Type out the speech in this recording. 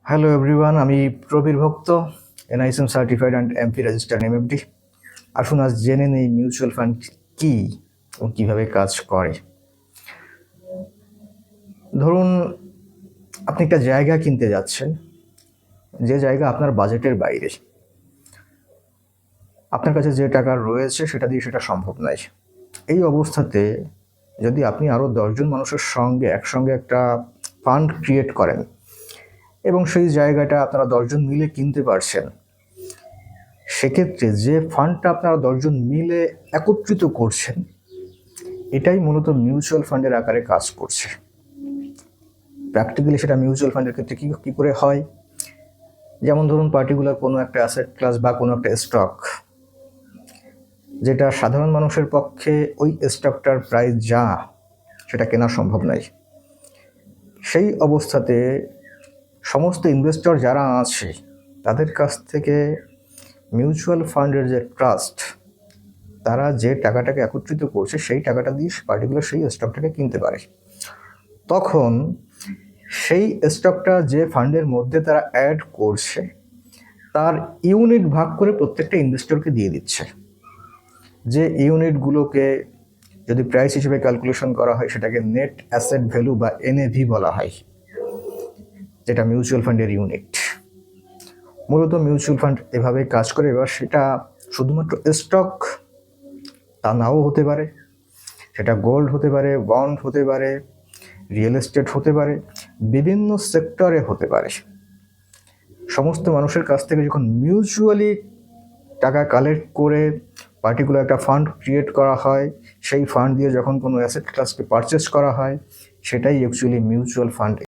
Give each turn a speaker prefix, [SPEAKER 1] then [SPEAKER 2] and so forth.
[SPEAKER 1] Hello everyone, আমি প্রবীর ভক্ত, NISM certified and MP registered MFD. আসুন আজ জেনে নেই মিউচুয়াল ফান্ড কি ও কীভাবে কাজ করে। ধরুন আপনি একটা জায়গা কিনতে যাচ্ছেন, যে জায়গা আপনার বাজেটের বাইরে, আপনার কাছে যে টাকা রয়েছে সেটা দিয়ে সেটা সম্ভব নয়। এই অবস্থাতে যদি আপনি আরও 10জন মানুষের সঙ্গে একসঙ্গে একটা ফান্ড ক্রিয়েট করেন এবং সেই জায়গাটা আপনারা 10জন মিলে কিনতে পারছেন, সেক্ষেত্রে যে ফান্ডটা আপনারা 10জন মিলে একত্রিত করছেন, এটাই মূলত মিউচুয়াল ফান্ডের আকারে কাজ করছে। প্র্যাকটিক্যালি সেটা মিউচুয়াল ফান্ডের ক্ষেত্রে কী করে হয়, যেমন ধরুন পার্টিকুলার কোনো একটা অ্যাসেট ক্লাস বা কোনো একটা স্টক, যেটা সাধারণ মানুষের পক্ষে ওই স্টকটার প্রাইস যা সেটা কেনা সম্ভব নয়। সেই অবস্থাতে সমস্ত ইনভেস্টর যারা আছে তাদের কাছ থেকে মিউচুয়াল ফান্ডের যে ট্রাস্ট, তারা যে টাকাটাকে একত্রিত করছে সেই টাকাটা দিয়ে পার্টিকুলার সেই স্টকটাকে কিনতে পারে। তখন সেই স্টকটা যে ফান্ডের মধ্যে তারা অ্যাড করছে তার ইউনিট ভাগ করে প্রত্যেকটা ইনভেস্টরকে দিয়ে দিচ্ছে। যে ইউনিটগুলোকে যদি প্রাইস হিসেবে ক্যালকুলেশন করা হয় সেটাকে নেট অ্যাসেট ভ্যালু বা এনএভি বলা হয়, যেটা মিউচুয়াল ফান্ডের ইউনিট। মূলত মিউচুয়াল ফান্ড এভাবে কাজ করে। এবার সেটা শুধুমাত্র স্টক তা নাও হতে পারে, সেটা গোল্ড হতে পারে, বন্ড হতে পারে, রিয়েল এস্টেট হতে পারে, বিভিন্ন সেক্টরে হতে পারে। সমস্ত মানুষের কাছ থেকে যখন মিউচুয়ালি টাকা কালেক্ট করে পার্টিকুলার একটা ফান্ড ক্রিয়েট করা হয়, সেই ফান্ড দিয়ে যখন কোনো অ্যাসেট ক্লাসকে পারচেস করা হয়, সেটাই অ্যাকচুয়ালি মিউচুয়াল ফান্ড।